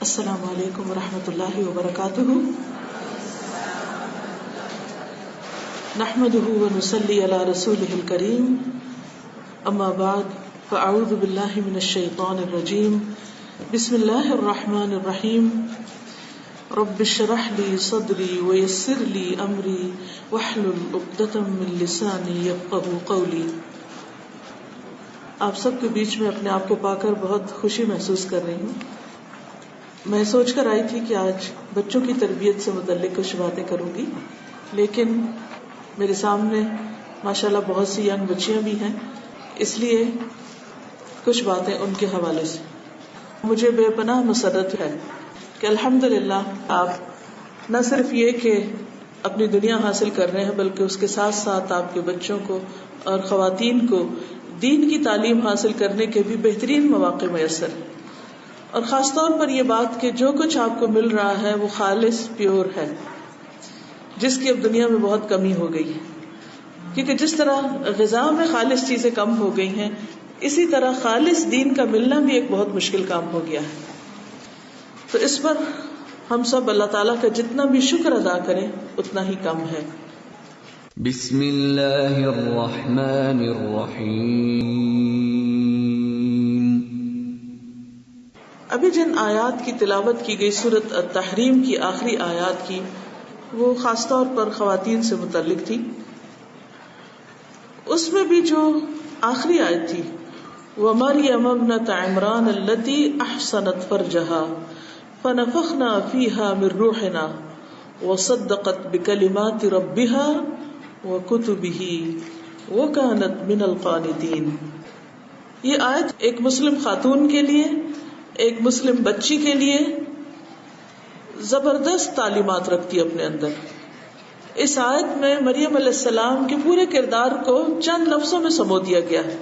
السلام علیکم ورحمۃ اللہ وبرکاتہ. نحمده ونصلي على رسوله الكريم. اما بعد فاعوذ باللہ من الشیطان الرجیم. بسم اللہ الرحمن الرحیم. رب اشرح لي صدری ويسر لي امری واحلل عقدۃ من لسانی یفقهوا قولی. آپ سب کے بیچ میں اپنے آپ کو پا کر بہت خوشی محسوس کر رہی ہوں. میں سوچ کر آئی تھی کہ آج بچوں کی تربیت سے متعلق کچھ باتیں کروں گی، لیکن میرے سامنے ماشاءاللہ بہت سی ینگ بچیاں بھی ہیں، اس لیے کچھ باتیں ان کے حوالے سے. مجھے بے پناہ مسرت ہے کہ الحمدللہ آپ نہ صرف یہ کہ اپنی دنیا حاصل کر رہے ہیں، بلکہ اس کے ساتھ ساتھ آپ کے بچوں کو اور خواتین کو دین کی تعلیم حاصل کرنے کے بھی بہترین مواقع میسر ہیں. اور خاص طور پر یہ بات کہ جو کچھ آپ کو مل رہا ہے وہ خالص پیور ہے، جس کی اب دنیا میں بہت کمی ہو گئی ہے. کیونکہ جس طرح غذا میں خالص چیزیں کم ہو گئی ہیں، اسی طرح خالص دین کا ملنا بھی ایک بہت مشکل کام ہو گیا ہے. تو اس پر ہم سب اللہ تعالیٰ کا جتنا بھی شکر ادا کریں اتنا ہی کم ہے. بسم اللہ الرحمن الرحیم. ابھی جن آیات کی تلاوت کی گئی سورۃ التحریم کی آخری آیات کی، وہ خاص طور پر خواتین سے متعلق تھی. اس میں بھی جو آخری آیت تھی، وَمَرْيَمَ ابْنَتَ عِمْرَانَ الَّتِي أَحْصَنَتْ فَرْجَهَا فَنَفَخْنَا فِيهَا مِنْ رُوحِنَا وَصَدَّقَتْ بِكَلِمَاتِ رَبِّهَا وَكُتُبِهِ وَكَانَتْ مِنَ الْقَانِتِينَ. یہ آیت ایک مسلم خاتون کے لیے، ایک مسلم بچی کے لیے زبردست تعلیمات رکھتی ہے اپنے اندر. اس آیت میں مریم علیہ السلام کے پورے کردار کو چند لفظوں میں سمو دیا گیا ہے.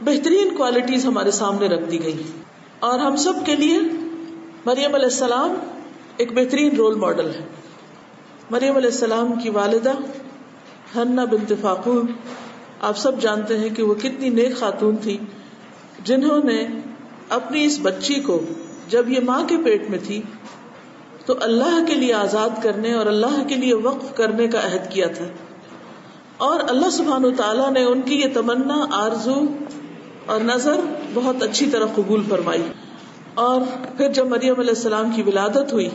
بہترین کوالٹیز ہمارے سامنے رکھ دی گئی، اور ہم سب کے لیے مریم علیہ السلام ایک بہترین رول ماڈل ہے. مریم علیہ السلام کی والدہ حنہ بنت فاقور، آپ سب جانتے ہیں کہ وہ کتنی نیک خاتون تھی، جنہوں نے اپنی اس بچی کو جب یہ ماں کے پیٹ میں تھی تو اللہ کے لیے آزاد کرنے اور اللہ کے لیے وقف کرنے کا عہد کیا تھا. اور اللہ سبحانہ وتعالیٰ نے ان کی یہ تمنا، آرزو اور نظر بہت اچھی طرح قبول فرمائی. اور پھر جب مریم علیہ السلام کی ولادت ہوئی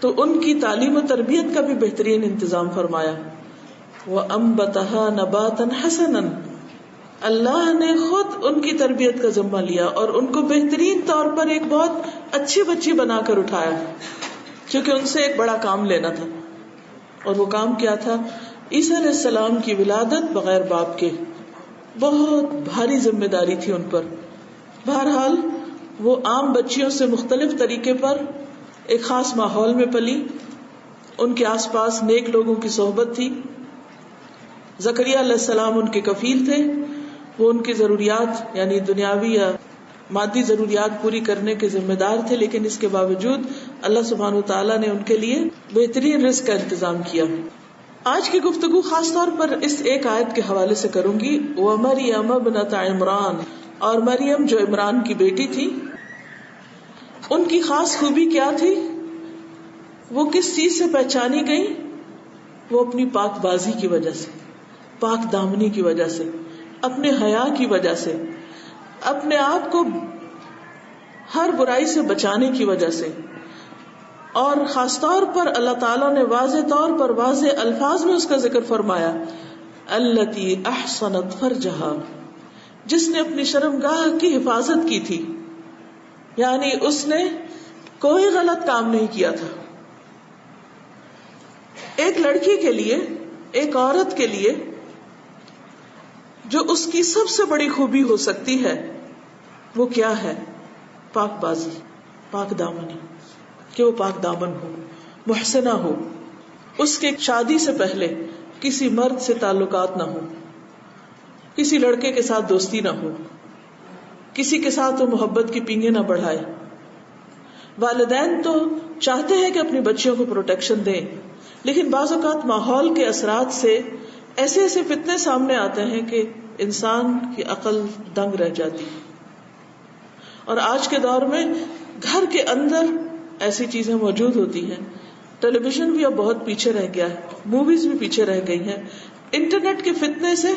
تو ان کی تعلیم و تربیت کا بھی بہترین انتظام فرمایا. وَأَنبَتَهَا نَبَاتًا حَسَنًا. اللہ نے خود ان کی تربیت کا ذمہ لیا اور ان کو بہترین طور پر ایک بہت اچھی بچی بنا کر اٹھایا، کیونکہ ان سے ایک بڑا کام لینا تھا. اور وہ کام کیا تھا؟ عیسیٰ علیہ السلام کی ولادت بغیر باپ کے. بہت بھاری ذمہ داری تھی ان پر. بہرحال وہ عام بچیوں سے مختلف طریقے پر ایک خاص ماحول میں پلی. ان کے آس پاس نیک لوگوں کی صحبت تھی. زکریا علیہ السلام ان کے کفیل تھے. وہ ان کی ضروریات یعنی دنیاوی یا مادی ضروریات پوری کرنے کے ذمہ دار تھے، لیکن اس کے باوجود اللہ سبحانہ وتعالیٰ نے ان کے لیے بہترین رزق کا انتظام کیا. آج کی گفتگو خاص طور پر اس ایک آیت کے حوالے سے کروں گی. وَمَرْيَمَ ابْنَتَ عِمْرَانَ. اور مریم جو عمران کی بیٹی تھی، ان کی خاص خوبی کیا تھی؟ وہ کس چیز سے پہچانی گئی؟ وہ اپنی پاک بازی کی وجہ سے، پاک دامنی کی وجہ سے، اپنے حیا کی وجہ سے، اپنے آپ کو ہر برائی سے بچانے کی وجہ سے. اور خاص طور پر اللہ تعالیٰ نے واضح طور پر واضح الفاظ میں اس کا ذکر فرمایا، التی احصنت فرجہا، جس نے اپنی شرمگاہ کی حفاظت کی تھی. یعنی اس نے کوئی غلط کام نہیں کیا تھا. ایک لڑکی کے لیے، ایک عورت کے لیے جو اس کی سب سے بڑی خوبی ہو سکتی ہے وہ کیا ہے؟ پاک بازی، پاک دامنی، کہ وہ پاک دامن ہو، محسنہ ہو. اس کے شادی سے پہلے کسی مرد سے تعلقات نہ ہو، کسی لڑکے کے ساتھ دوستی نہ ہو، کسی کے ساتھ وہ محبت کی پینگیں نہ بڑھائے. والدین تو چاہتے ہیں کہ اپنی بچیوں کو پروٹیکشن دیں، لیکن بعض اوقات ماحول کے اثرات سے ایسے ایسے فتنے سامنے آتے ہیں کہ انسان کی عقل دنگ رہ جاتی. اور آج کے دور میں گھر کے اندر ایسی چیزیں موجود ہوتی ہیں. ٹیلی ویژن بھی اب بہت پیچھے رہ گیا ہے, موویز بھی پیچھے رہ گئی ہیں. انٹرنیٹ کے فتنے سے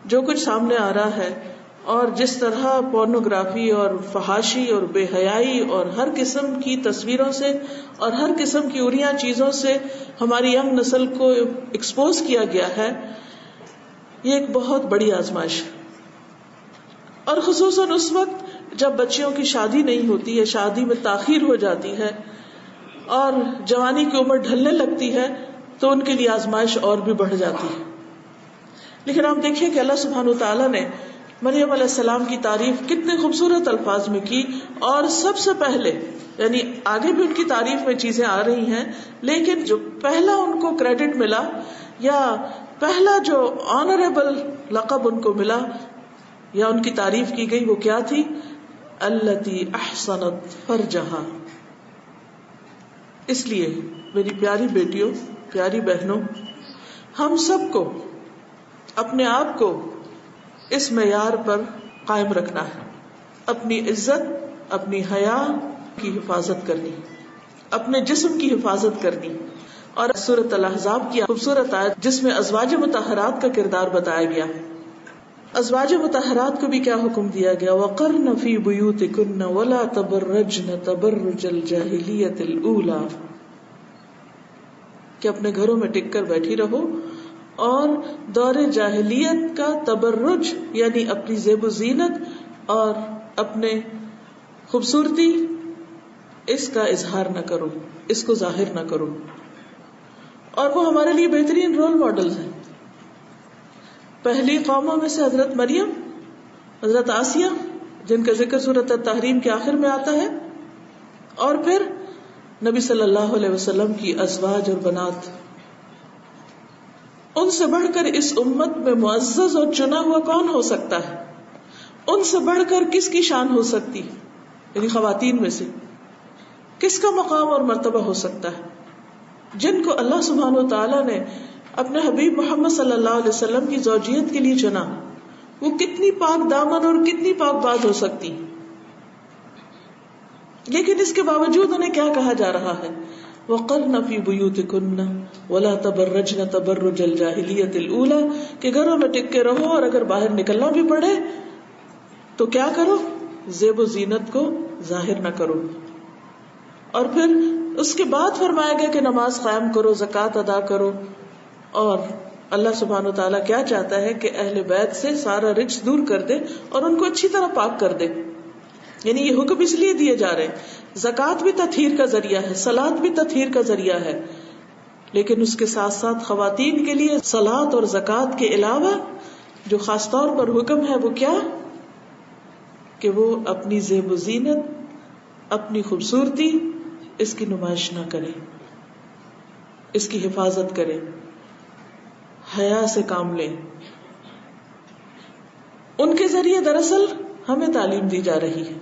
جو کچھ سامنے آ رہا ہے, اور جس طرح پورنوگرافی اور فحاشی اور بے حیائی اور ہر قسم کی تصویروں سے اور ہر قسم کی عریاں چیزوں سے ہماری ینگ نسل کو ایکسپوز کیا گیا ہے, یہ ایک بہت بڑی آزمائش ہے. اور خصوصاً اس وقت جب بچیوں کی شادی نہیں ہوتی ہے, شادی میں تاخیر ہو جاتی ہے اور جوانی کی عمر ڈھلنے لگتی ہے, تو ان کے لیے آزمائش اور بھی بڑھ جاتی ہے. لیکن آپ دیکھیے کہ اللہ سبحانہ وتعالیٰ نے مریم علیہ السلام کی تعریف کتنے خوبصورت الفاظ میں کی, اور سب سے پہلے, یعنی آگے بھی ان کی تعریف میں چیزیں آ رہی ہیں, لیکن جو پہلا ان کو کریڈٹ ملا یا پہلا جو آنریبل لقب ان کو ملا یا ان کی تعریف کی گئی, وہ کیا تھی؟ التی احسنت فرجہا. اس لیے میری پیاری بیٹیوں, پیاری بہنوں, ہم سب کو اپنے آپ کو اس معیار پر قائم رکھنا ہے, اپنی عزت, اپنی حیا کی حفاظت کرنی, اپنے جسم کی حفاظت کرنی. اور سورۃ الاحزاب کی خوبصورت آیت جس میں ازواج مطہرات کا کردار بتایا گیا, ازواج مطہرات کو بھی کیا حکم دیا گیا؟ وقرن فی بیوتکن ولا تبرجن تبرج الجاہلیۃ الاولی, کہ اپنے گھروں میں ٹک کر بیٹھی رہو اور دور جاہلیت کا تبرج یعنی اپنی زیب و زینت اور اپنے خوبصورتی, اس کا اظہار نہ کرو, اس کو ظاہر نہ کرو. اور وہ ہمارے لیے بہترین رول ماڈلز ہیں. پہلی قوموں میں سے حضرت مریم, حضرت آسیہ جن کا ذکر سورۃ التحریم کے آخر میں آتا ہے, اور پھر نبی صلی اللہ علیہ وسلم کی ازواج اور بنات. ان سے بڑھ کر اس امت میں معزز اور چنا ہوا کون ہو سکتا ہے؟ ان سے بڑھ کر کس کی شان ہو سکتی, یعنی خواتین میں سے کس کا مقام اور مرتبہ ہو سکتا ہے, جن کو اللہ سبحانہ و تعالیٰ نے اپنے حبیب محمد صلی اللہ علیہ وسلم کی زوجیت کے لیے چنا. وہ کتنی پاک دامن اور کتنی پاک باز ہو سکتی, لیکن اس کے باوجود انہیں کیا کہا جا رہا ہے؟ وَقَرْنَ فِي بُيُوتِكُنَّ وَلَا تَبَرَّجْنَ تَبَرُّجَ الْجَاهِلِيَّةِ الْأُولَى, کہ گھروں میں ٹک کے رہو, اور اگر باہر نکلنا بھی پڑے تو کیا کرو؟ زیب و زینت کو ظاہر نہ کرو. اور پھر اس کے بعد فرمایا گیا کہ نماز قائم کرو, زکوٰۃ ادا کرو. اور اللہ سبحانہ وتعالیٰ کیا چاہتا ہے کہ اہل بیت سے سارا رجس دور کر دے اور ان کو اچھی طرح پاک کر دے. یعنی یہ حکم اس لیے دیے جا رہے ہیں. زکوٰۃ بھی تطہیر کا ذریعہ ہے, صلاۃ بھی تطہیر کا ذریعہ ہے, لیکن اس کے ساتھ ساتھ خواتین کے لیے صلاۃ اور زکوٰۃ کے علاوہ جو خاص طور پر حکم ہے وہ کیا؟ کہ وہ اپنی زیب و زینت, اپنی خوبصورتی, اس کی نمائش نہ کرے, اس کی حفاظت کرے, حیا سے کام لے. ان کے ذریعے دراصل ہمیں تعلیم دی جا رہی ہے,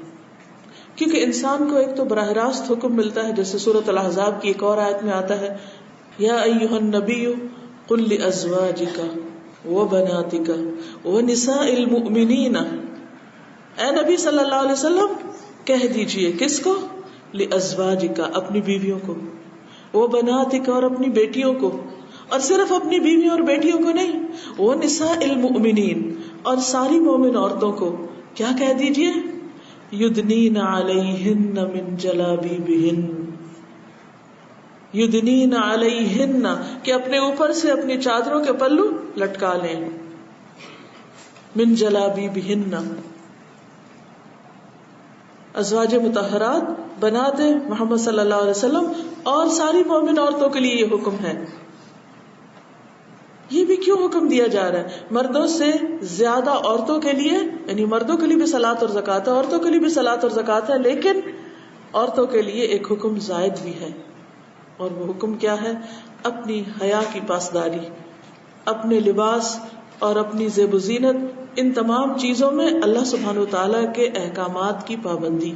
کیونکہ انسان کو ایک تو براہ راست حکم ملتا ہے, جیسے سورۃ الاحزاب کی ایک اور آیت میں آتا ہے, یا ایھا النبی قل لازواجک وبناتک ونساء المؤمنین, اے نبی صلی اللہ علیہ وسلم کہہ دیجئے, کس کو؟ لازواجک, اپنی بیویوں کو, وبناتک, اور اپنی بیٹیوں کو, اور صرف اپنی بیویوں اور بیٹیوں کو نہیں, ونساء المؤمنین, اور ساری مومن عورتوں کو کیا کہہ دیجئے؟ یدنین علیہن من جلابیبہن, یدنین علیہن, کہ اپنے اوپر سے اپنی چادروں کے پلو لٹکا لیں, من جلابیبہن. ازواج مطہرات, بنات محمد صلی اللہ علیہ وسلم اور ساری مومن عورتوں کے لیے یہ حکم ہے. یہ بھی کیوں حکم دیا جا رہا ہے؟ مردوں سے زیادہ عورتوں کے لیے, یعنی مردوں کے لیے بھی صلاۃ اور زکوٰۃ ہے, عورتوں کے لیے بھی صلاۃ اور زکوٰۃ ہے, لیکن عورتوں کے لیے ایک حکم زائد بھی ہے, اور وہ حکم کیا ہے؟ اپنی حیا کی پاسداری, اپنے لباس اور اپنی زیب و زینت, ان تمام چیزوں میں اللہ سبحانہ وتعالیٰ کے احکامات کی پابندی.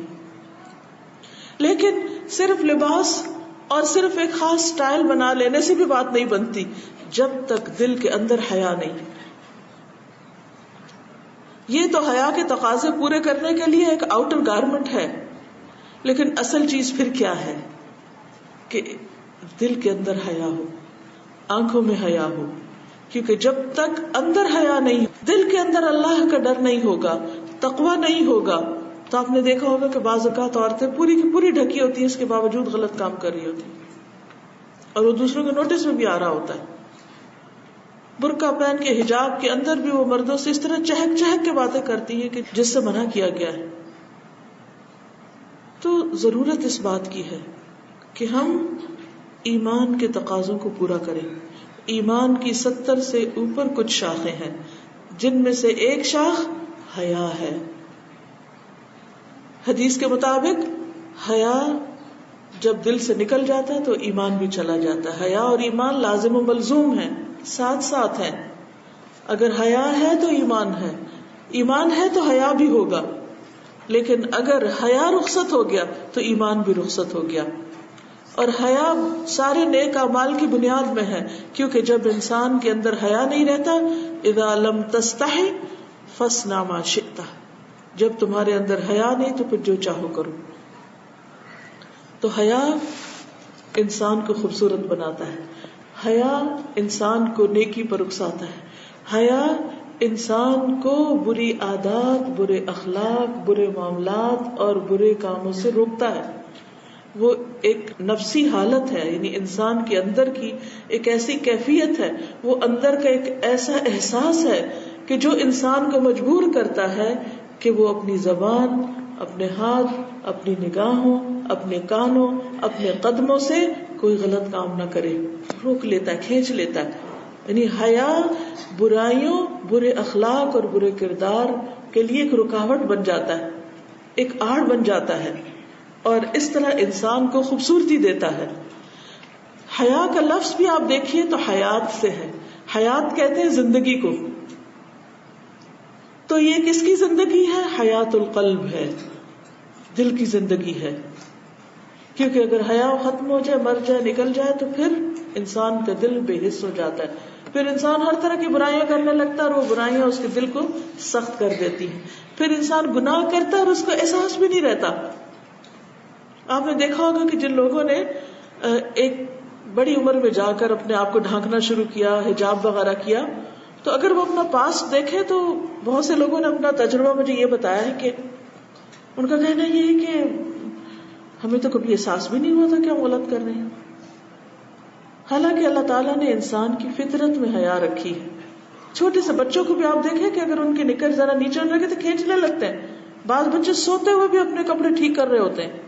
لیکن صرف لباس اور صرف ایک خاص سٹائل بنا لینے سے بھی بات نہیں بنتی جب تک دل کے اندر حیا نہیں. یہ تو حیا کے تقاضے پورے کرنے کے لیے ایک آؤٹر گارمنٹ ہے، لیکن اصل چیز پھر کیا ہے کہ دل کے اندر حیا ہو، آنکھوں میں حیا ہو. کیونکہ جب تک اندر حیا نہیں، دل کے اندر اللہ کا ڈر نہیں ہوگا، تقویٰ نہیں ہوگا، تو آپ نے دیکھا ہوگا کہ بعض اوقات عورتیں پوری کی پوری ڈھکی ہوتی ہیں، اس کے باوجود غلط کام کر رہی ہوتی ہیں، اور وہ دوسروں کے نوٹس میں بھی آ رہا ہوتا ہے. برقع پہن کے حجاب کے اندر بھی وہ مردوں سے اس طرح چہک چہک کے باتیں کرتی ہے کہ جس سے منع کیا گیا ہے. تو ضرورت اس بات کی ہے کہ ہم ایمان کے تقاضوں کو پورا کریں. ایمان کی 70 سے اوپر کچھ شاخیں ہیں، جن میں سے ایک شاخ حیا ہے. حدیث کے مطابق حیا جب دل سے نکل جاتا ہے تو ایمان بھی چلا جاتا ہے. حیا اور ایمان لازم و ملزوم ہیں، ساتھ ساتھ ہیں. اگر حیا ہے تو ایمان ہے، ایمان ہے تو حیا بھی ہوگا. لیکن اگر حیا رخصت ہو گیا تو ایمان بھی رخصت ہو گیا. اور حیا سارے نیک اعمال کی بنیاد میں ہے، کیونکہ جب انسان کے اندر حیا نہیں رہتا، اذا لم تستحی فاصنع ما شئت، جب تمہارے اندر حیا نہیں تو پھر جو چاہو کرو. تو حیا انسان کو خوبصورت بناتا ہے، حیا انسان کو نیکی پر اکساتا ہے، حیا انسان کو بری عادات، برے اخلاق، برے معاملات اور برے کاموں سے روکتا ہے. وہ ایک نفسی حالت ہے، یعنی انسان کے اندر کی ایک ایسی کیفیت ہے، وہ اندر کا ایک ایسا احساس ہے کہ جو انسان کو مجبور کرتا ہے کہ وہ اپنی زبان، اپنے ہاتھ، اپنی نگاہوں، اپنے کانوں، اپنے قدموں سے کوئی غلط کام نہ کرے، روک لیتا ہے، کھینچ لیتا ہے. یعنی حیا برائیوں، برے اخلاق اور برے کردار کے لیے ایک رکاوٹ بن جاتا ہے، ایک آڑ بن جاتا ہے، اور اس طرح انسان کو خوبصورتی دیتا ہے. حیا کا لفظ بھی آپ دیکھیے تو حیات سے ہے، حیات کہتے ہیں زندگی کو. تو یہ کس کی زندگی ہے؟ حیات القلب ہے، دل کی زندگی ہے. کیونکہ اگر حیا ختم ہو جائے، مر جائے، نکل جائے تو پھر انسان کا دل بے حس ہو جاتا ہے، پھر انسان ہر طرح کی برائیاں کرنے لگتا ہے، اور وہ برائیاں اس کے دل کو سخت کر دیتی ہیں. پھر انسان گناہ کرتا ہے اور اس کو احساس بھی نہیں رہتا. آپ نے دیکھا ہوگا کہ جن لوگوں نے ایک بڑی عمر میں جا کر اپنے آپ کو ڈھانکنا شروع کیا، حجاب وغیرہ کیا، تو اگر وہ اپنا پاسٹ دیکھیں تو بہت سے لوگوں نے اپنا تجربہ مجھے یہ بتایا ہے کہ ان کا کہنا یہ ہے کہ ہمیں تو کبھی احساس بھی نہیں ہوا تھا کہ ہم غلط کر رہے ہیں. حالانکہ اللہ تعالیٰ نے انسان کی فطرت میں حیا رکھی ہے. چھوٹے سے بچوں کو بھی آپ دیکھیں کہ اگر ان کے نکر ذرا نیچے لگے تو کھینچنے لگتے ہیں. بعض بچے سوتے ہوئے بھی اپنے کپڑے ٹھیک کر رہے ہوتے ہیں،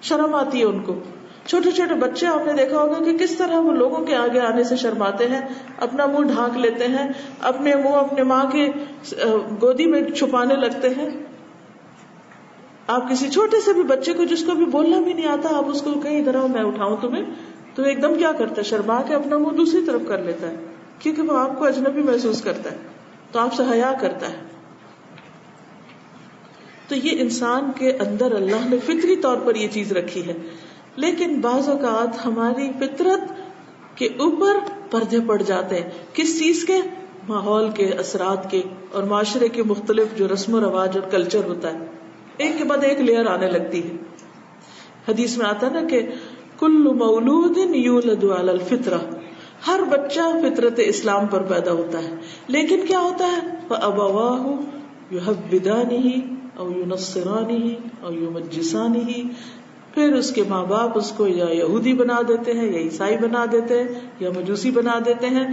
شرم آتی ہے ان کو. چھوٹے چھوٹے بچے آپ نے دیکھا ہوگا کہ کس طرح وہ لوگوں کے آگے آنے سے شرماتے ہیں، اپنا منہ ڈھانک لیتے ہیں، اپنے منہ اپنے ماں کے گودی میں چھپانے لگتے ہیں. آپ کسی چھوٹے سے بھی بچے کو جس کو بھی بولنا بھی نہیں آتا، آپ اس کو کہیں ادھر آؤ میں اٹھاؤں تمہیں، تو ایک دم کیا کرتا ہے؟ شرما کے اپنا منہ دوسری طرف کر لیتا ہے، کیونکہ وہ آپ کو اجنبی محسوس کرتا ہے، تو آپ سے حیا کرتا ہے. تو یہ انسان کے اندر اللہ نے فطری طور پر یہ چیز رکھی ہے. لیکن بعض اوقات ہماری فطرت کے اوپر پردے پڑ جاتے ہیں. کس چیز کے؟ ماحول کے، اثرات کے، اور معاشرے کے مختلف جو رسم و رواج اور کلچر ہوتا ہے، ایک کے بعد ایک لیئر آنے لگتی ہے. حدیث میں آتا ہے نا کہ کل مولود یولد علی الفطرہ، ہر بچہ فطرت اسلام پر پیدا ہوتا ہے. لیکن کیا ہوتا ہے؟ فَأَبَوَاهُ يُحَوِّدَانِهِ او يُنَصِّرَانِهِ او يُمَجِّسَانِهِ، پھر اس کے ماں باپ اس کو یا یہودی بنا دیتے ہیں، یا عیسائی بنا دیتے ہیں، یا مجوسی بنا دیتے ہیں.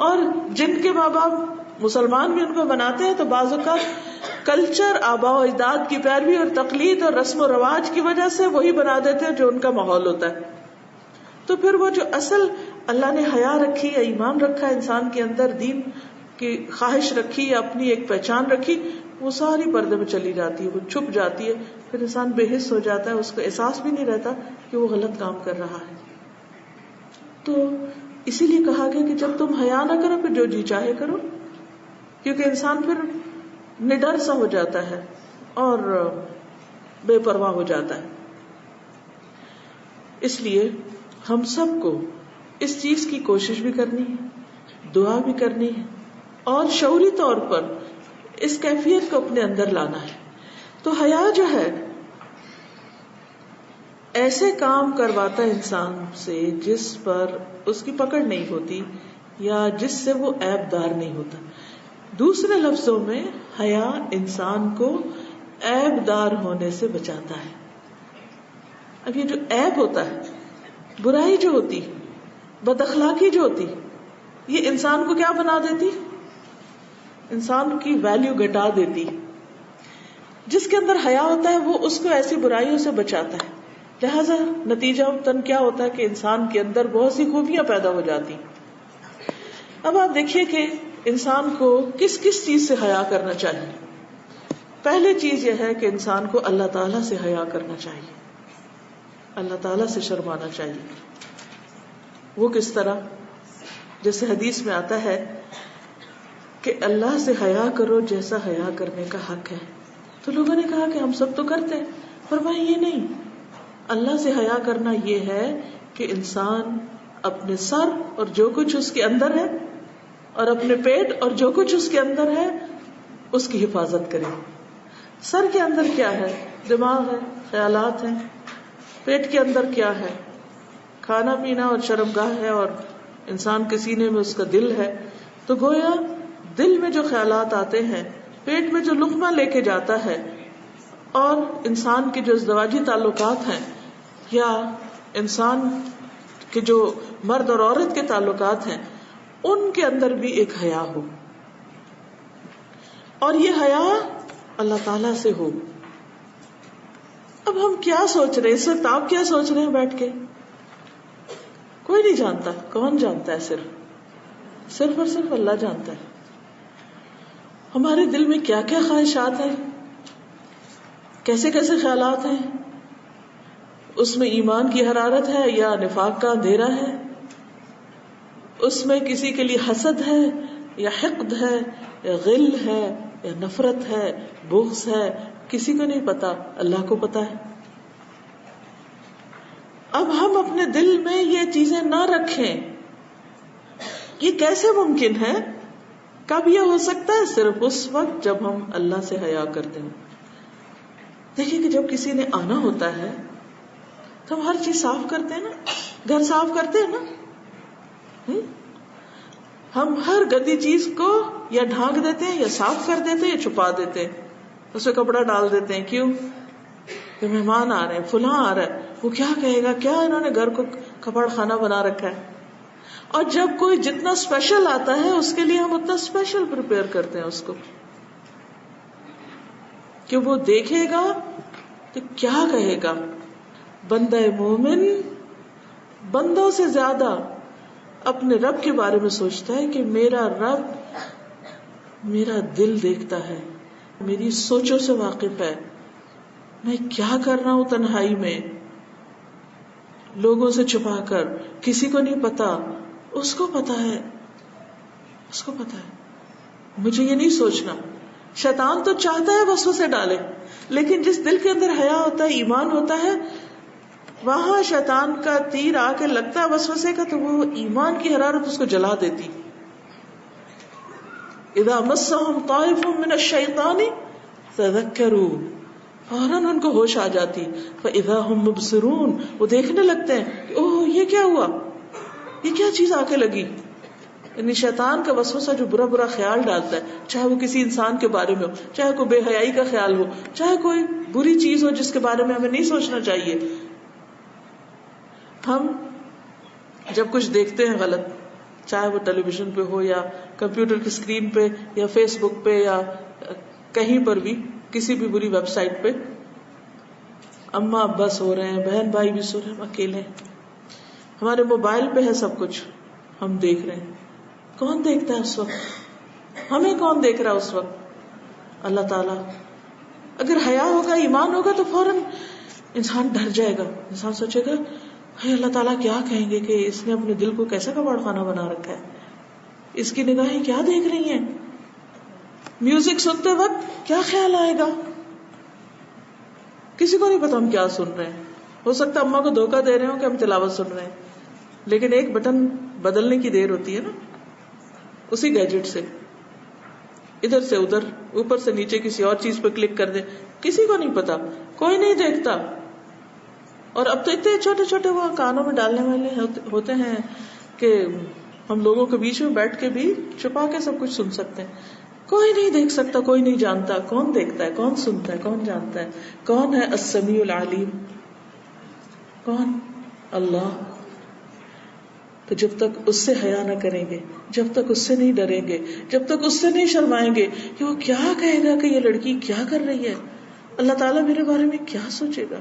اور جن کے ماں باپ مسلمان بھی ان کو بناتے ہیں تو بعض اوقات کلچر، آباء و اجداد کی پیروی اور تقلید اور رسم و رواج کی وجہ سے وہی بنا دیتے ہیں جو ان کا ماحول ہوتا ہے. تو پھر وہ جو اصل اللہ نے حیا رکھی یا ایمان رکھا انسان کے اندر، دین کی خواہش رکھی یا اپنی ایک پہچان رکھی، وہ ساری پردے میں چلی جاتی ہے، وہ چھپ جاتی ہے. پھر انسان بے حس ہو جاتا ہے، اس کو احساس بھی نہیں رہتا کہ وہ غلط کام کر رہا ہے. تو اسی لیے کہا گیا کہ جب تم حیا نہ کرو پھر جو جی چاہے کرو، کیونکہ انسان پھر نڈر سا ہو جاتا ہے اور بے پرواہ ہو جاتا ہے. اس لیے ہم سب کو اس چیز کی کوشش بھی کرنی ہے، دعا بھی کرنی ہے، اور شعوری طور پر اس کیفیت کو اپنے اندر لانا ہے. تو حیا جو ہے ایسے کام کرواتا ہے انسان سے جس پر اس کی پکڑ نہیں ہوتی یا جس سے وہ عیب دار نہیں ہوتا. دوسرے لفظوں میں حیا انسان کو عیب دار ہونے سے بچاتا ہے. اب یہ جو عیب ہوتا ہے، برائی جو ہوتی، بد اخلاقی جو ہوتی، یہ انسان کو کیا بنا دیتی؟ انسان کی ویلیو گھٹا دیتی. جس کے اندر حیا ہوتا ہے وہ اس کو ایسی برائیوں سے بچاتا ہے. لہذا نتیجہ تن کیا ہوتا ہے کہ انسان کے اندر بہت سی خوبیاں پیدا ہو جاتی. اب آپ دیکھیے کہ انسان کو کس کس چیز سے حیا کرنا چاہیے. پہلی چیز یہ ہے کہ انسان کو اللہ تعالیٰ سے حیا کرنا چاہیے، اللہ تعالیٰ سے شرمانا چاہیے. وہ کس طرح؟ جیسے حدیث میں آتا ہے کہ اللہ سے حیا کرو جیسا حیا کرنے کا حق ہے. تو لوگوں نے کہا کہ ہم سب تو کرتے ہیں. فرمایا یہ نہیں، اللہ سے حیا کرنا یہ ہے کہ انسان اپنے سر اور جو کچھ اس کے اندر ہے اور اپنے پیٹ اور جو کچھ اس کے اندر ہے اس کی حفاظت کرے. سر کے اندر کیا ہے؟ دماغ ہے، خیالات ہیں. پیٹ کے اندر کیا ہے؟ کھانا پینا اور شرمگاہ ہے، اور انسان کے سینے میں اس کا دل ہے. تو گویا دل میں جو خیالات آتے ہیں، پیٹ میں جو لقمہ لے کے جاتا ہے، اور انسان کے جو ازدواجی تعلقات ہیں یا انسان کے جو مرد اور عورت کے تعلقات ہیں، ان کے اندر بھی ایک حیا ہو، اور یہ حیا اللہ تعالی سے ہو. اب ہم کیا سوچ رہے ہیں اس وقت؟ آپ کیا سوچ رہے ہیں بیٹھ کے؟ کوئی نہیں جانتا. کون جانتا ہے؟ صرف اور صرف اللہ جانتا ہے. ہمارے دل میں کیا کیا خواہشات ہیں، کیسے کیسے خیالات ہیں، اس میں ایمان کی حرارت ہے یا نفاق کا اندھیرا ہے، اس میں کسی کے لیے حسد ہے یا حقد ہے یا غل ہے یا نفرت ہے، بغض ہے، کسی کو نہیں پتا، اللہ کو پتا ہے. اب ہم اپنے دل میں یہ چیزیں نہ رکھیں، یہ کیسے ممکن ہے؟ کب یہ ہو سکتا ہے؟ صرف اس وقت جب ہم اللہ سے حیا کرتے ہیں. دیکھیے کہ جب کسی نے آنا ہوتا ہے تو ہم ہر چیز صاف کرتے ہیں نا، گھر صاف کرتے ہیں نا. ہم ہر گندی چیز کو یا ڈھانک دیتے ہیں یا صاف کر دیتے ہیں یا چھپا دیتے ہیں، اس میں کپڑا ڈال دیتے ہیں. کیوں؟ کہ مہمان آ رہے ہیں، فلاں آ رہا ہے، وہ کیا کہے گا، کیا انہوں نے گھر کو کپڑ خانہ بنا رکھا ہے. اور جب کوئی جتنا اسپیشل آتا ہے اس کے لیے ہم اتنا اسپیشل پریپیئر کرتے ہیں اس کو، کہ وہ دیکھے گا تو کیا کہے گا. بندہ مومن بندوں سے زیادہ اپنے رب کے بارے میں سوچتا ہے کہ میرا رب میرا دل دیکھتا ہے، میری سوچوں سے واقف ہے، میں کیا کر رہا ہوں تنہائی میں، لوگوں سے چھپا کر، کسی کو نہیں پتا، اس کو پتا ہے، اس کو پتا ہے. مجھے یہ نہیں سوچنا. شیطان تو چاہتا ہے وسوسے ڈالے، لیکن جس دل کے اندر حیا ہوتا ہے، ایمان ہوتا ہے، وہاں شیطان کا تیر آ کے لگتا ہے وسوسے کا تو وہ ایمان کی حرارت اس کو جلا دیتی. اذا مسهم طائف من الشیطان تذکروا، فوراً ان کو ہوش آ جاتی. فاذا هم مبصرون، وہ دیکھنے لگتے ہیں کہ اوہ یہ کیا ہوا، یہ کیا چیز آ کے لگی. یعنی شیطان کا وسوسہ جو برا برا خیال ڈالتا ہے، چاہے وہ کسی انسان کے بارے میں ہو، چاہے کوئی بے حیائی کا خیال ہو، چاہے کوئی بری چیز ہو جس کے بارے میں ہمیں نہیں سوچنا چاہیے. ہم جب کچھ دیکھتے ہیں غلط، چاہے وہ ٹیلی ویژن پہ ہو یا کمپیوٹر کی اسکرین پہ یا فیس بک پہ یا کہیں پر بھی کسی بھی بری ویب سائٹ پہ، اماں ابا سو رہے ہیں، بہن بھائی بھی سو رہے ہیں، ہم اکیلے ہیں، ہمارے موبائل پہ ہے سب کچھ، ہم دیکھ رہے ہیں. کون دیکھتا ہے اس وقت؟ ہمیں کون دیکھ رہا ہے اس وقت؟ اللہ تعالیٰ. اگر حیا ہوگا، ایمان ہوگا تو فوراً انسان ڈر جائے گا. انسان سوچے گا اللہ تعالیٰ کیا کہیں گے کہ اس نے اپنے دل کو کیسا کباڑ خانہ بنا رکھا ہے، اس کی نگاہیں کیا دیکھ رہی ہیں. میوزک سنتے وقت کیا خیال آئے گا؟ کسی کو نہیں پتا ہم کیا سن رہے ہیں. ہو سکتا ہے اماں کو دھوکہ دے رہے ہوں کہ ہم تلاوت سن رہے ہیں، لیکن ایک بٹن بدلنے کی دیر ہوتی ہے نا اسی گیجٹ سے. ادھر سے ادھر، اوپر سے نیچے کسی اور چیز پہ کلک کر دے، کسی کو نہیں پتا، کوئی نہیں دیکھتا. اور اب تو اتنے چھوٹے چھوٹے وہ کانوں میں ڈالنے والے ہوتے ہیں کہ ہم لوگوں کے بیچ میں بیٹھ کے بھی چھپا کے سب کچھ سن سکتے ہیں. کوئی نہیں دیکھ سکتا، کوئی نہیں جانتا. کون دیکھتا ہے، کون سنتا ہے، کون جانتا ہے؟ کون ہے السمیع العلیم؟ کون؟ اللہ. تو جب تک اس سے حیا نہ کریں گے، جب تک اس سے نہیں ڈریں گے، جب تک اس سے نہیں شرمائیں گے کہ وہ کیا کہے گا کہ یہ لڑکی کیا کر رہی ہے، اللہ تعالیٰ میرے بارے میں کیا سوچے گا،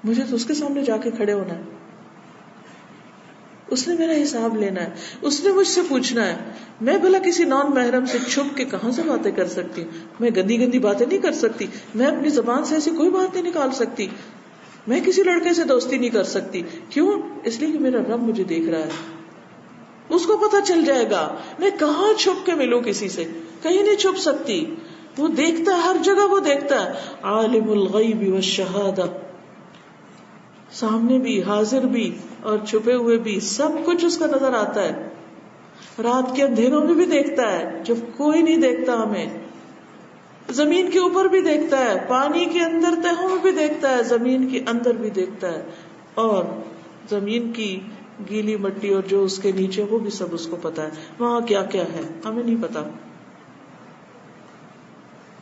مجھے تو اس کے سامنے جا کے کھڑے ہونا ہے، اس نے میرا حساب لینا ہے، اس نے مجھ سے پوچھنا ہے. میں بھلا کسی نان محرم سے چھپ کے کہاں سے باتیں کر سکتی ہوں؟ میں گندی گندی باتیں نہیں کر سکتی، میں اپنی زبان سے ایسی کوئی بات نہیں نکال سکتی، میں کسی لڑکے سے دوستی نہیں کر سکتی. کیوں؟ اس لیے کہ میرا رب مجھے دیکھ رہا ہے، اس کو پتا چل جائے گا. میں کہاں چھپ کے ملوں کسی سے؟ کہیں نہیں چھپ سکتی. وہ دیکھتا ہے، ہر جگہ وہ دیکھتا ہے. عالم الغیب والشہادہ، سامنے بھی، حاضر بھی اور چھپے ہوئے بھی، سب کچھ اس کا نظر آتا ہے. رات کے اندھیروں میں بھی دیکھتا ہے جب کوئی نہیں دیکھتا ہمیں. زمین کے اوپر بھی دیکھتا ہے، پانی کے اندر تہوں میں بھی دیکھتا ہے، زمین کے اندر بھی دیکھتا ہے، اور زمین کی گیلی مٹی اور جو اس کے نیچے وہ بھی سب اس کو پتا ہے. وہاں کیا کیا ہے ہمیں نہیں پتا.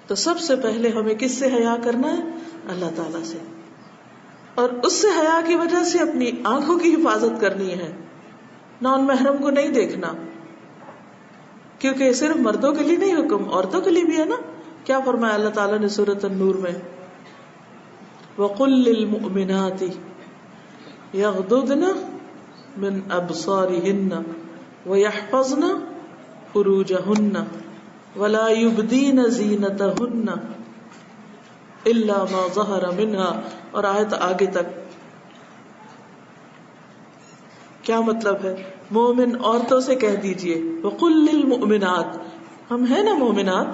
تو سب سے پہلے ہمیں کس سے حیا کرنا ہے؟ اللہ تعالی سے. اور اس سے حیا کی وجہ سے اپنی آنکھوں کی حفاظت کرنی ہے. نان محرم کو نہیں دیکھنا، کیونکہ صرف مردوں کے لیے نہیں حکم، عورتوں کے لیے بھی ہے نا. کیا فرمایا اللہ تعالیٰ نے سورۃ النور میں؟ وَقُلْ لِلْمُؤْمِنَاتِ يَغْضُضْنَ مِنْ أَبْصَارِهِنَّ وَيَحْفَظْنَ فُرُوجَهُنَّ وَلَا يُبْدِينَ زِينَتَهُنَّ إِلَّا مَا ظَهَرَ مِنْهَا. اور آیت آگے تک. کیا مطلب ہے؟ مومن عورتوں سے کہہ دیجئے وَقُلْ لِلْمُؤْمِنَاتِ، ہم ہیں نا مومنات،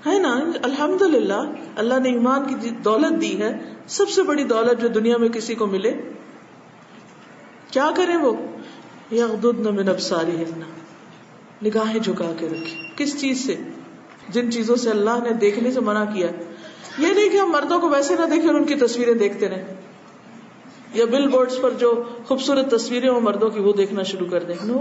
ہے نا، الحمدللہ اللہ نے ایمان کی دولت دی ہے، سب سے بڑی دولت جو دنیا میں کسی کو ملے. کیا کریں وہ؟ یغضضن من ابصارہن، نگاہیں جھکا کے رکھیں. کس چیز سے؟ جن چیزوں سے اللہ نے دیکھنے سے منع کیا. یہ نہیں کہ ہم مردوں کو ویسے نہ دیکھیں اور ان کی تصویریں دیکھتے رہیں، یا بل بورڈز پر جو خوبصورت تصویریں ہوں مردوں کی وہ دیکھنا شروع کر دیں. نو،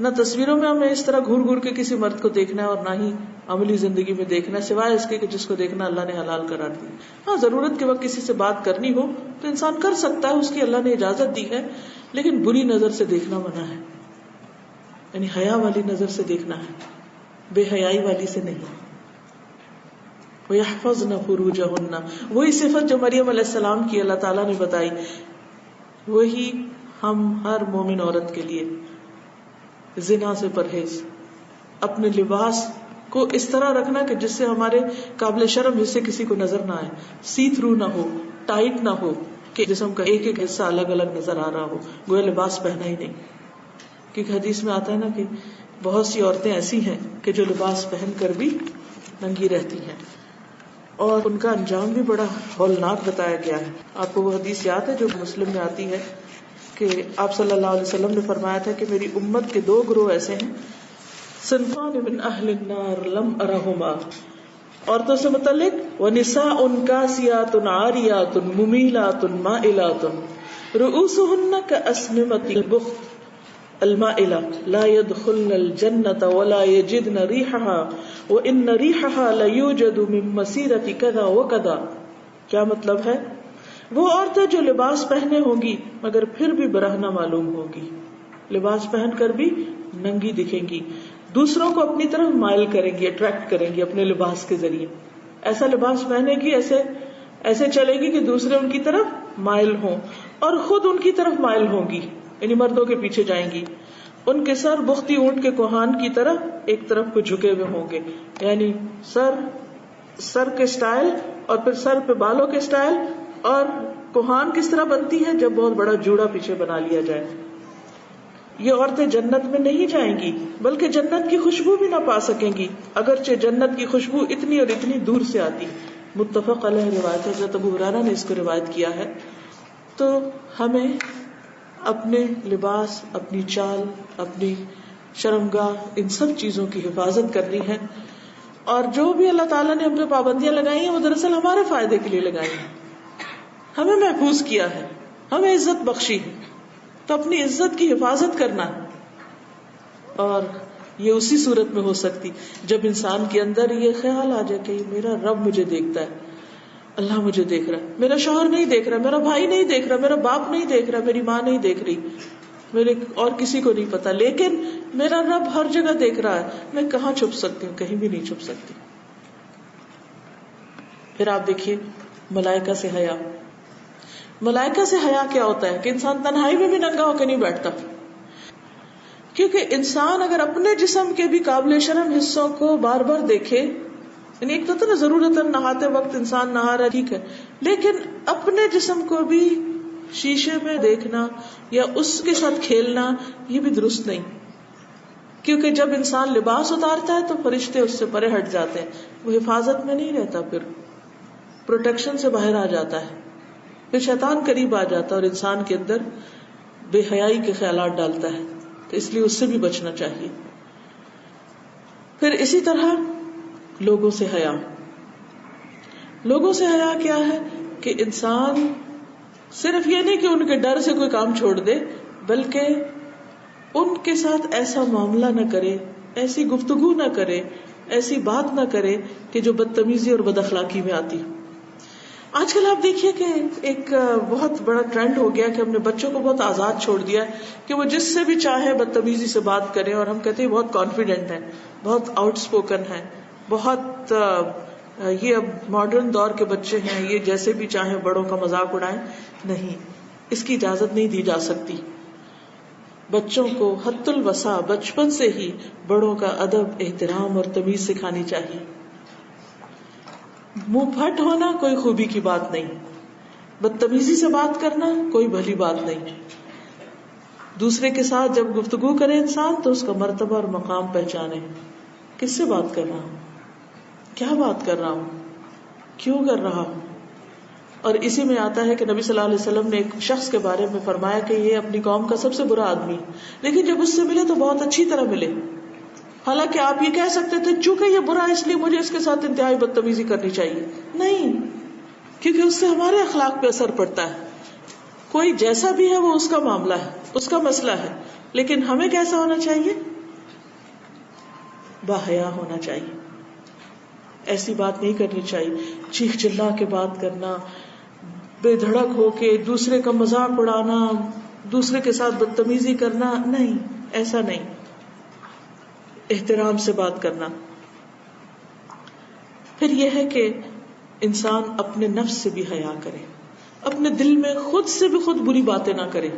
نہ تصویروں میں ہمیں اس طرح گھور گھور کے کسی مرد کو دیکھنا ہے اور نہ ہی عملی زندگی میں دیکھنا ہے، سوائے اس کے کہ جس کو دیکھنا اللہ نے حلال قرار دی. ہاں، ضرورت کے وقت کسی سے بات کرنی ہو تو انسان کر سکتا ہے، اس کی اللہ نے اجازت دی ہے، لیکن بری نظر سے دیکھنا منع ہے. یعنی حیا والی نظر سے دیکھنا ہے، بے حیائی والی سے نہیں. وَيَحْفَظْنَ فُرُوجَهُنَّ، وہی صفت جو مریم علیہ السلام کی اللہ تعالیٰ نے بتائی، وہی ہم ہر مومن عورت کے لیے. زنا سے پرہیز، اپنے لباس کو اس طرح رکھنا کہ جس سے ہمارے قابل شرم حصے کسی کو نظر نہ آئے، سی تھرو نہ ہو، ٹائٹ نہ ہو کہ جسم کا ایک ایک حصہ الگ الگ نظر آ رہا ہو، گویا لباس پہنا ہی نہیں. کیونکہ حدیث میں آتا ہے نا کہ بہت سی عورتیں ایسی ہیں کہ جو لباس پہن کر بھی ننگی رہتی ہیں، اور ان کا انجام بھی بڑا ہولناک بتایا گیا ہے. آپ کو وہ حدیث یاد ہے جو مسلم میں آتی ہے کہ آپ صلی اللہ علیہ وسلم نے فرمایا تھا کہ میری امت کے 2 گروہ ایسے ہیں، صنفان من اہل النار لم ارہما، عورتوں سے متعلق، ونساء کاسیات عاریات ممیلات مائلات رؤوسہن کاسنمۃ البخت المائلہ لا يدخلن الجنۃ ولا یجدن ریحہا وان ریحہا لیوجد من مسیرۃ کذا وکذا. کیا مطلب ہے؟ وہ عورتیں جو لباس پہنے ہوں گی مگر پھر بھی برہنہ معلوم ہوگی، لباس پہن کر بھی ننگی دکھیں گی، دوسروں کو اپنی طرف مائل کریں گی، اٹریکٹ کریں گی اپنے لباس کے ذریعے. ایسا لباس پہنے گی، ایسے چلے گی کہ دوسرے ان کی طرف مائل ہوں اور خود ان کی طرف مائل ہوں گی، یعنی مردوں کے پیچھے جائیں گی. ان کے سر بختی اونٹ کے کوہان کی طرح ایک طرف کو جھکے ہوئے ہوں گے، یعنی سر کے سٹائل اور پھر سر پہ بالوں کے سٹائل. اور کوہان کس طرح بنتی ہے؟ جب بہت بڑا جوڑا پیچھے بنا لیا جائے. یہ عورتیں جنت میں نہیں جائیں گی بلکہ جنت کی خوشبو بھی نہ پا سکیں گی، اگرچہ جنت کی خوشبو اتنی اور اتنی دور سے آتی. متفق علیہ روایت ہے، حضرت ابو ہریرہ نے اس کو روایت کیا ہے. تو ہمیں اپنے لباس، اپنی چال، اپنی شرمگاہ، ان سب چیزوں کی حفاظت کرنی ہے. اور جو بھی اللہ تعالیٰ نے ہم پہ پابندیاں لگائی ہیں وہ دراصل ہمارے فائدے کے لیے لگائی ہیں. ہمیں محفوظ کیا ہے، ہمیں عزت بخشی ہے، تو اپنی عزت کی حفاظت کرنا ہے. اور یہ اسی صورت میں ہو سکتی جب انسان کے اندر یہ خیال آ جائے کہ میرا رب مجھے دیکھتا ہے، اللہ مجھے دیکھ رہا ہے، میرا شوہر نہیں دیکھ رہا، میرا بھائی نہیں دیکھ رہا، میرا باپ نہیں دیکھ رہا، میری ماں نہیں دیکھ رہی، میرے اور کسی کو نہیں پتا، لیکن میرا رب ہر جگہ دیکھ رہا ہے. میں کہاں چھپ سکتی ہوں؟ کہیں بھی نہیں چھپ سکتی. پھر آپ دیکھیے ملائکہ سے حیا. ملائکہ سے حیا کیا ہوتا ہے کہ انسان تنہائی میں بھی ننگا ہو کے نہیں بیٹھتا. کیونکہ انسان اگر اپنے جسم کے بھی قابل شرم حصوں کو بار بار دیکھے، یعنی ایک تو نا ضرورت نہاتے وقت انسان نہا رہا ٹھیک ہے، لیکن اپنے جسم کو بھی شیشے میں دیکھنا یا اس کے ساتھ کھیلنا یہ بھی درست نہیں. کیونکہ جب انسان لباس اتارتا ہے تو فرشتے اس سے پرے ہٹ جاتے ہیں، وہ حفاظت میں نہیں رہتا، پھر پروٹیکشن سے باہر آ جاتا ہے، پھر شیطان قریب آ جاتا ہے اور انسان کے اندر بے حیائی کے خیالات ڈالتا ہے. تو اس لیے اس سے بھی بچنا چاہیے. پھر اسی طرح لوگوں سے حیا. لوگوں سے حیا کیا ہے کہ انسان صرف یہ نہیں کہ ان کے ڈر سے کوئی کام چھوڑ دے، بلکہ ان کے ساتھ ایسا معاملہ نہ کرے، ایسی گفتگو نہ کرے، ایسی بات نہ کرے کہ جو بدتمیزی اور بد اخلاقی میں آتی. آج کل آپ دیکھیے کہ ایک بہت بڑا ٹرینڈ ہو گیا کہ ہم نے بچوں کو بہت آزاد چھوڑ دیا کہ وہ جس سے بھی چاہے بدتمیزی سے بات کریں، اور ہم کہتے ہیں بہت کانفیڈنٹ ہے، بہت آؤٹ اسپوکن ہے، بہت یہ اب ماڈرن دور کے بچے ہیں، یہ جیسے بھی چاہیں بڑوں کا مذاق اڑائیں. نہیں، اس کی اجازت نہیں دی جا سکتی. بچوں کو حد الوسع بچپن سے ہی بڑوں کا ادب، احترام اور تمیز سکھانی چاہیے. منہ پھٹ ہونا کوئی خوبی کی بات نہیں، بدتمیزی سے بات کرنا کوئی بھلی بات نہیں. دوسرے کے ساتھ جب گفتگو کرے انسان تو اس کا مرتبہ اور مقام پہچانے. کس سے بات کر رہا ہوں، کیا بات کر رہا ہوں، کیوں کر رہا ہوں. اور اسی میں آتا ہے کہ نبی صلی اللہ علیہ وسلم نے ایک شخص کے بارے میں فرمایا کہ یہ اپنی قوم کا سب سے برا آدمی، لیکن جب اس سے ملے تو بہت اچھی طرح ملے. حالانکہ آپ یہ کہہ سکتے تھے چونکہ یہ برا اس لیے مجھے اس کے ساتھ انتہائی بدتمیزی کرنی چاہیے. نہیں، کیونکہ اس سے ہمارے اخلاق پہ اثر پڑتا ہے. کوئی جیسا بھی ہے وہ اس کا معاملہ ہے، اس کا مسئلہ ہے، لیکن ہمیں کیسا ہونا چاہیے؟ باحیا ہونا چاہیے. ایسی بات نہیں کرنی چاہیے، چیخ چلا کے بات کرنا، بے دھڑک ہو کے دوسرے کا مذاق اڑانا، دوسرے کے ساتھ بدتمیزی کرنا. نہیں، ایسا نہیں. احترام سے بات کرنا. پھر یہ ہے کہ انسان اپنے نفس سے بھی حیا کرے، اپنے دل میں خود سے بھی خود بری باتیں نہ کرے،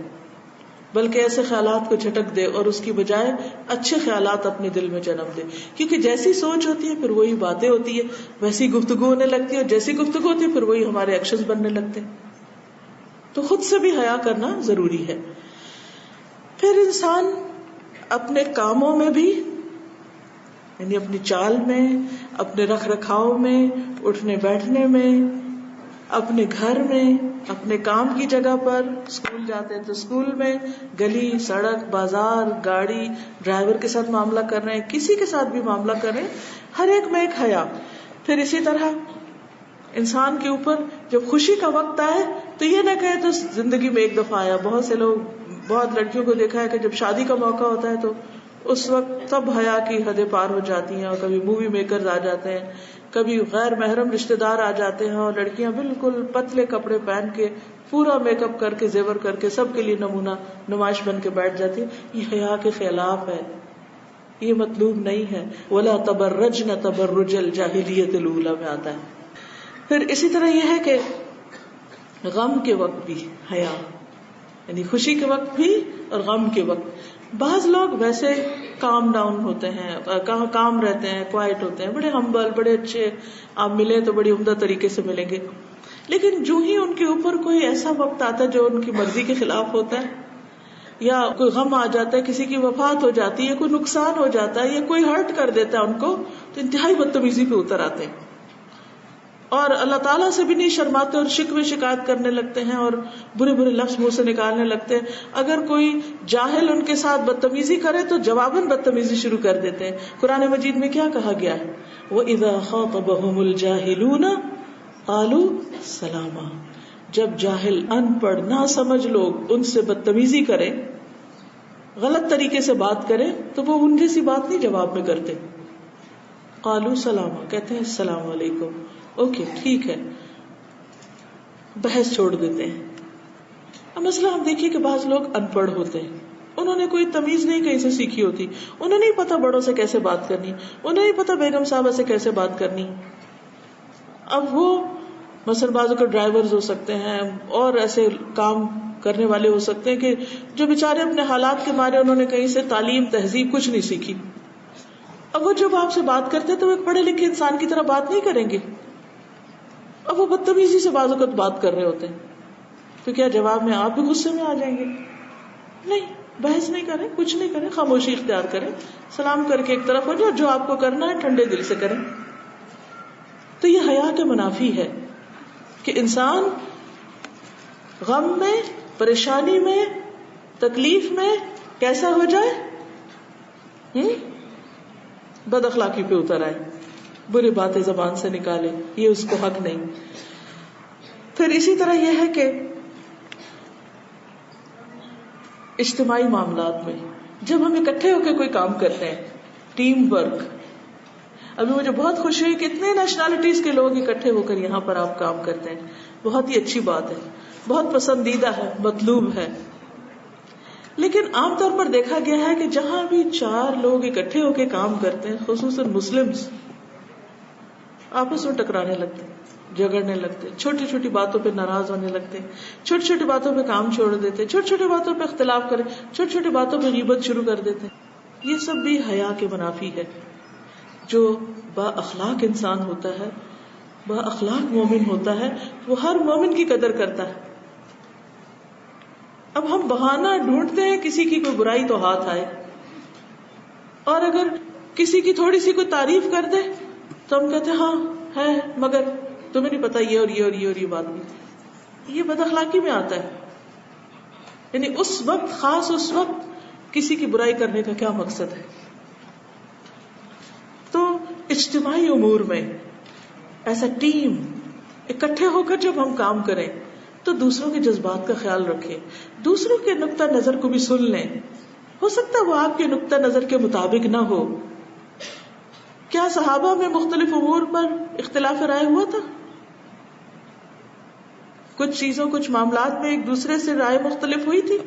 بلکہ ایسے خیالات کو جھٹک دے اور اس کی بجائے اچھے خیالات اپنے دل میں جنم دے. کیونکہ جیسی سوچ ہوتی ہے پھر وہی باتیں ہوتی ہے، ویسی گفتگو ہونے لگتی ہے، اور جیسی گفتگو ہوتی ہے پھر وہی ہمارے ایکشنز بننے لگتے ہیں. تو خود سے بھی حیا کرنا ضروری ہے. پھر انسان اپنے کاموں میں بھی، یعنی اپنی چال میں، اپنے رکھ رکھاؤ میں، اٹھنے بیٹھنے میں، اپنے گھر میں، اپنے کام کی جگہ پر، اسکول جاتے ہیں تو اسکول میں، گلی سڑک بازار گاڑی ڈرائیور کے ساتھ معاملہ کر رہے ہیں، کسی کے ساتھ بھی معاملہ کر رہے ہیں، ہر ایک میں ایک حیا. پھر اسی طرح انسان کے اوپر جب خوشی کا وقت آئے تو یہ نہ کہے تو زندگی میں ایک دفعہ آیا. بہت سے لوگ، بہت لڑکیوں کو دیکھا ہے کہ جب شادی کا موقع ہوتا ہے تو اس وقت سب حیا کی حدیں پار ہو جاتی ہیں، اور کبھی مووی میکرز آ جاتے ہیں، کبھی غیر محرم رشتے دار آ جاتے ہیں، اور لڑکیاں بالکل پتلے کپڑے پہن کے پورا میک اپ کر کے زیور کر کے سب کے لیے نمونہ نمائش بن کے بیٹھ جاتی ہیں. یہ حیا کے خلاف ہے، یہ مطلوب نہیں ہے. ولا تبرجن تبرج الجاہلیت الاولی میں آتا ہے. پھر اسی طرح یہ ہے کہ غم کے وقت بھی حیا، یعنی خوشی کے وقت بھی اور غم کے وقت. بعض لوگ ویسے کام ڈاؤن ہوتے ہیں، کام رہتے ہیں، کوائٹ ہوتے ہیں، بڑے ہمبل، بڑے اچھے، آپ ملیں تو بڑی عمدہ طریقے سے ملیں گے. لیکن جو ہی ان کے اوپر کوئی ایسا وقت آتا ہے جو ان کی مرضی کے خلاف ہوتا ہے، یا کوئی غم آ جاتا ہے، کسی کی وفات ہو جاتی ہے، کوئی نقصان ہو جاتا ہے، یا کوئی ہرٹ کر دیتا ہے ان کو، تو انتہائی بدتمیزی پہ اتر آتے ہیں. اور اللہ تعالیٰ سے بھی نہیں شرماتے اور شکوے شکایت کرنے لگتے ہیں اور برے برے لفظ منہ سے نکالنے لگتے ہیں. اگر کوئی جاہل ان کے ساتھ بدتمیزی کرے تو جواباً بدتمیزی شروع کر دیتے ہیں. قرآن مجید میں کیا کہا گیا ہے؟ وَإِذَا خَاطَبَهُمُ الْجَاهِلُونَ قَالُوا سَلَامًا. جب جاہل ان پڑھ نہ سمجھ لوگ ان سے بدتمیزی کریں، غلط طریقے سے بات کریں، تو وہ ان جیسی بات نہیں جواب میں کرتے. قالوا سلاما، کہتے ہیں السلام علیکم، اوکے ٹھیک ہے، بحث چھوڑ دیتے ہیں. اب مسئلہ ہم دیکھیے کہ بعض لوگ ان پڑھ ہوتے ہیں، انہوں نے کوئی تمیز نہیں کہیں سے سیکھی ہوتی، انہیں نہیں پتا بڑوں سے کیسے بات کرنی، انہیں نہیں پتا بیگم صاحبہ سے کیسے بات کرنی. اب وہ مثلا بعض کے ڈرائیورز ہو سکتے ہیں اور ایسے کام کرنے والے ہو سکتے ہیں کہ جو بیچارے اپنے حالات کے مارے انہوں نے کہیں سے تعلیم تہذیب کچھ نہیں سیکھی. اب وہ جب آپ سے بات کرتے تو وہ ایک پڑھے لکھے انسان کی طرح بات نہیں کریں گے، اب وہ بدتمیزی سے بعض اوقات بات کر رہے ہوتے ہیں، تو کیا جواب میں آپ بھی غصے میں آ جائیں گے؟ نہیں، بحث نہیں کریں، کچھ نہیں کریں، خاموشی اختیار کریں، سلام کر کے ایک طرف ہو جائے، جو آپ کو کرنا ہے ٹھنڈے دل سے کریں. تو یہ حیا کے منافی ہے کہ انسان غم میں، پریشانی میں، تکلیف میں کیسا ہو جائے؟ بد اخلاقی پہ اتر آئے، بری باتیں زبان سے نکالے، یہ اس کو حق نہیں. پھر اسی طرح یہ ہے کہ اجتماعی معاملات میں جب ہم اکٹھے ہو کے کوئی کام کرتے ہیں، ٹیم ورک. ابھی مجھے بہت خوشی ہوئی کہ اتنے نیشنلٹیز کے لوگ اکٹھے ہو کر یہاں پر آپ کام کرتے ہیں، بہت ہی اچھی بات ہے، بہت پسندیدہ ہے، مطلوب ہے. لیکن عام طور پر دیکھا گیا ہے کہ جہاں بھی 4 لوگ اکٹھے ہو کے کام کرتے ہیں، خصوصاً مسلمز، آپس میں ٹکرانے لگتے ہیں، جھگڑنے لگتے ہیں، چھوٹی چھوٹی باتوں پہ ناراض ہونے لگتے ہیں، چھوٹی چھوٹی باتوں پہ کام چھوڑ دیتے ہیں، چھوٹی چھوٹی باتوں پہ اختلاف کریں، چھوٹی چھوٹی باتوں پہ غیبت شروع کر دیتے ہیں. یہ سب بھی حیا کے منافی ہے. جو با اخلاق انسان ہوتا ہے، با اخلاق مومن ہوتا ہے، وہ ہر مومن کی قدر کرتا ہے. اب ہم بہانہ ڈھونڈتے ہیں کسی کی کوئی برائی تو ہاتھ آئے، اور اگر کسی کی تھوڑی سی کوئی تعریف کر دے تو ہم کہتے ہیں ہاں ہے، مگر تمہیں نہیں پتا یہ اور یہ اور یہ اور یہ بات نہیں. یہ بد اخلاقی میں آتا ہے. یعنی اس وقت، خاص اس وقت کسی کی برائی کرنے کا کیا مقصد ہے؟ تو اجتماعی امور میں ایسا ٹیم اکٹھے ہو کر جب ہم کام کریں تو دوسروں کے جذبات کا خیال رکھیں، دوسروں کے نقطہ نظر کو بھی سن لیں. ہو سکتا ہے وہ آپ کے نقطہ نظر کے مطابق نہ ہو. کیا صحابہ میں مختلف امور پر اختلاف رائے ہوا تھا؟ کچھ چیزوں، کچھ معاملات میں ایک دوسرے سے رائے مختلف ہوئی تھی.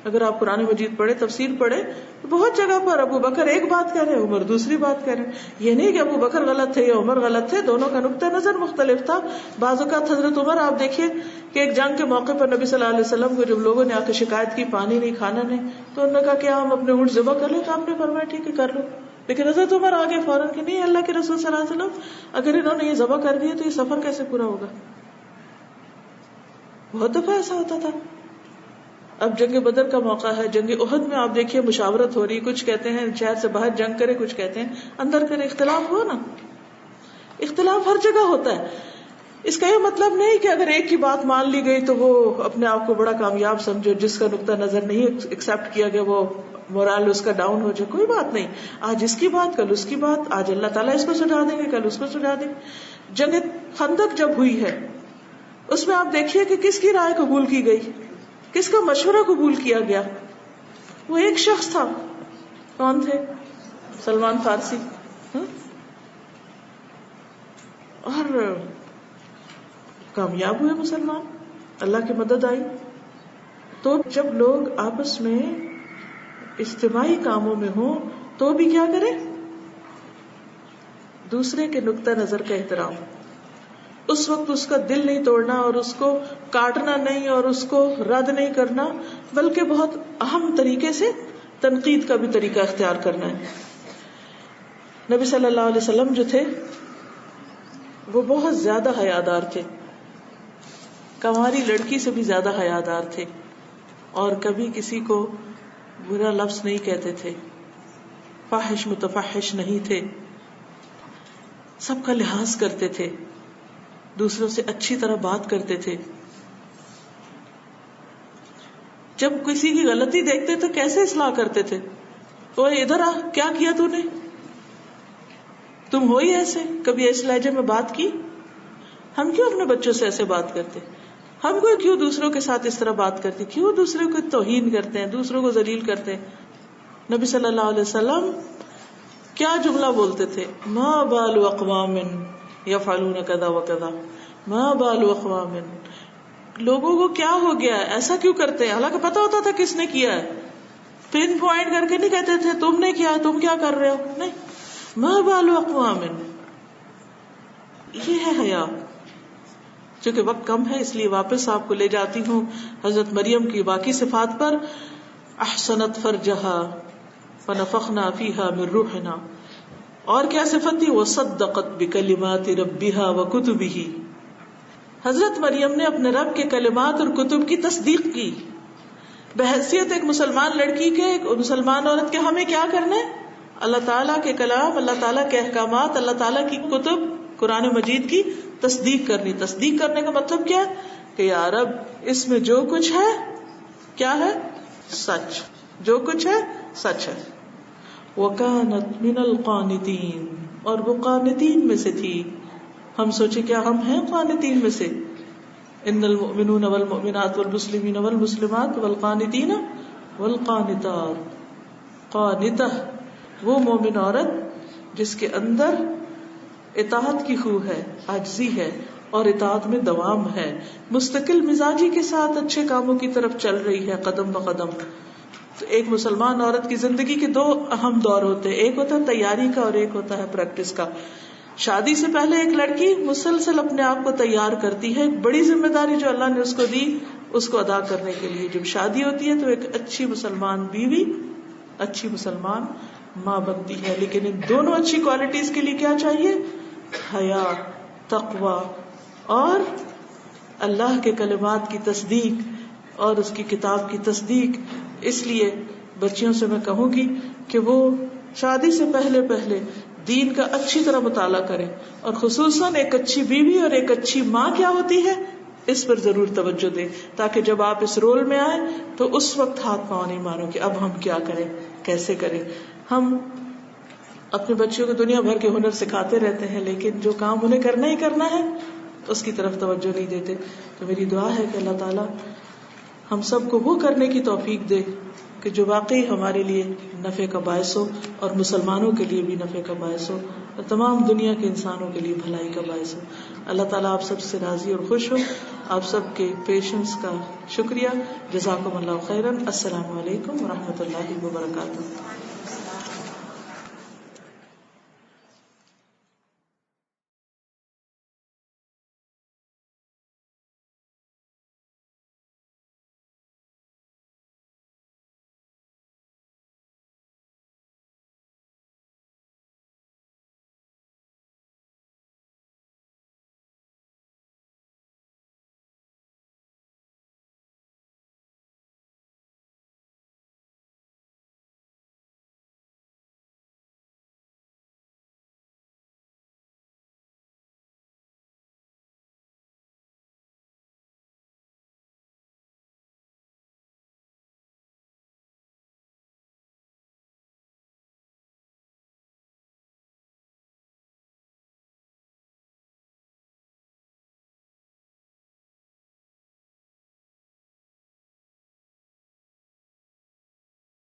اگر آپ قرآن مجید پڑھے، تفسیر پڑھے، تو بہت جگہ پر ابو بکر ایک بات کہہ رہے، عمر دوسری بات کہہ رہے. یہ نہیں کہ ابو بکر غلط تھے یا عمر غلط تھے، دونوں کا نقطہ نظر مختلف تھا. بعض اوقات حضرت عمر آپ دیکھیے کہ ایک جنگ کے موقع پر نبی صلی اللہ علیہ وسلم کو جب لوگوں نے آ کے شکایت کی پانی نہیں، کھانا نہیں، تو انہوں نے کہا کہ ہم اپنے اونٹ ذبح کر لیں، تو آپ نے فرمایا ٹھیک ہے کر لو. لیکن حضرت عمر آگے فوراً کہ نہیں، اللہ کے رسول صلی اللہ علیہ وسلم اگر انہوں نے یہ ذبح کر دیا تو یہ سفر کیسے پورا ہوگا؟ بہت دفعہ ایسا ہوتا تھا. اب جنگ بدر کا موقع ہے، جنگ احد میں آپ دیکھیے مشاورت ہو رہی، کچھ کہتے ہیں شہر سے باہر جنگ کرے، کچھ کہتے ہیں اندر کرے. اختلاف ہو نا، اختلاف ہر جگہ ہوتا ہے. اس کا یہ مطلب نہیں کہ اگر ایک کی بات مان لی گئی تو وہ اپنے آپ کو بڑا کامیاب سمجھو، جس کا نقطہ نظر نہیں ایکسپٹ کیا گیا وہ مورال اس کا ڈاؤن ہو جائے. کوئی بات نہیں، آج اس کی بات، کل اس کی بات، آج اللہ تعالیٰ اس کو سجا دیں گے، کل اس کو سجا دیں گے. جنگ خندق جب ہوئی ہے اس میں آپ دیکھیے کہ کس کی رائے قبول کی گئی، کس کا مشورہ قبول کیا گیا؟ وہ ایک شخص تھا. کون تھے؟ سلمان فارسی. اور کامیاب ہوئے مسلمان، اللہ کی مدد آئی. تو جب لوگ آپس میں اجتماعی کاموں میں ہوں تو بھی کیا کریں؟ دوسرے کے نقطہ نظر کا احترام. اس وقت اس کا دل نہیں توڑنا اور اس کو کاٹنا نہیں اور اس کو رد نہیں کرنا، بلکہ بہت اہم طریقے سے تنقید کا بھی طریقہ اختیار کرنا ہے. نبی صلی اللہ علیہ وسلم جو تھے وہ بہت زیادہ حیادار تھے، کنواری لڑکی سے بھی زیادہ حیادار تھے، اور کبھی کسی کو برا لفظ نہیں کہتے تھے، فاحش متفحش نہیں تھے، سب کا لحاظ کرتے تھے. دوسروں سے اچھی طرح بات کرتے تھے. جب کسی کی غلطی دیکھتے تو کیسے اصلاح کرتے تھے؟ وہ ادھر آ، کیا کیا تو نے؟ تم ہو ہی ایسے. کبھی اس لہجے میں بات کی؟ ہم کیوں اپنے بچوں سے ایسے بات کرتے؟ ہم کو کیوں دوسروں کے ساتھ اس طرح بات کرتے؟ کیوں دوسروں کو توہین کرتے ہیں، دوسروں کو ذلیل کرتے ہیں؟ نبی صلی اللہ علیہ وسلم کیا جملہ بولتے تھے؟ ما بال اقوام یفعلون کذا وکذا، ما بال اقوام، لوگوں کو کیا ہو گیا ہے، ایسا کیوں کرتے ہیں؟ حالانکہ پتا ہوتا تھا کس نے کیا ہے. پن پوائنٹ کر کے نہیں کہتے تھے تم نے کیا ہے، تم کیا کر رہے ہو، نہیں. ما بال اقوام، یہ ہے حیا. چونکہ وقت کم ہے اس لیے واپس آپ کو لے جاتی ہوں حضرت مریم کی باقی صفات پر. احسنت فرجہا فنفخنا فیہا من روحنا، اور کیا صفت تھی؟ وصدقت بکلمات ربہا وکتبہ، حضرت مریم نے اپنے رب کے کلمات اور کتب کی تصدیق کی. بحیثیت ایک مسلمان لڑکی کے، ایک مسلمان عورت کے، ہمیں کیا کرنا ہے؟ اللہ تعالیٰ کے کلام، اللہ تعالیٰ کے احکامات، اللہ تعالیٰ کی کتب قرآن مجید کی تصدیق کرنی. تصدیق کرنے کا مطلب کیا ہے؟ کہ یا رب اس میں جو کچھ ہے کیا ہے؟ سچ. جو کچھ ہے سچ ہے. وَكَانَتْ مِنَ الْقَانِتِينَ، اور وہ قانتین میں سے تھی. ہم سوچے کیا ہم ہیں قانتین میں سے؟ ان المؤمنون والمؤمنات والمسلمین والمسلمات والقانتین والقانتات. قانتہ وہ مومن عورت جس کے اندر اطاعت کی خو ہے، عاجزی ہے اور اطاعت میں دوام ہے، مستقل مزاجی کے ساتھ اچھے کاموں کی طرف چل رہی ہے قدم بقدم. تو ایک مسلمان عورت کی زندگی کے دو اہم دور ہوتے ہیں، ایک ہوتا ہے تیاری کا اور ایک ہوتا ہے پریکٹس کا. شادی سے پہلے ایک لڑکی مسلسل اپنے آپ کو تیار کرتی ہے، ایک بڑی ذمہ داری جو اللہ نے اس کو دی اس کو ادا کرنے کے لیے. جب شادی ہوتی ہے تو ایک اچھی مسلمان بیوی، اچھی مسلمان ماں بنتی ہے. لیکن ان دونوں اچھی کوالٹیز کے لیے کیا چاہیے؟ حیا، تقوی اور اللہ کے کلمات کی تصدیق اور اس کی کتاب کی تصدیق. اس لیے بچیوں سے میں کہوں گی کہ وہ شادی سے پہلے دین کا اچھی طرح مطالعہ کریں، اور خصوصاً ایک اچھی بیوی اور ایک اچھی ماں کیا ہوتی ہے اس پر ضرور توجہ دیں، تاکہ جب آپ اس رول میں آئیں تو اس وقت ہاتھ پاؤں نہیں مارو کہ اب ہم کیا کریں، کیسے کریں. ہم اپنے بچوں کو دنیا بھر کے ہنر سکھاتے رہتے ہیں لیکن جو کام انہیں کرنا ہی کرنا ہے اس کی طرف توجہ نہیں دیتے. تو میری دعا ہے کہ اللہ تعالیٰ ہم سب کو وہ کرنے کی توفیق دے کہ جو واقعی ہمارے لیے نفع کا باعث ہو اور مسلمانوں کے لیے بھی نفع کا باعث ہو اور تمام دنیا کے انسانوں کے لیے بھلائی کا باعث ہو. اللہ تعالیٰ آپ سب سے راضی اور خوش ہو. آپ سب کے پیشنس کا شکریہ. جزاکم اللہ خیرا. السلام علیکم ورحمۃ اللہ وبرکاتہ.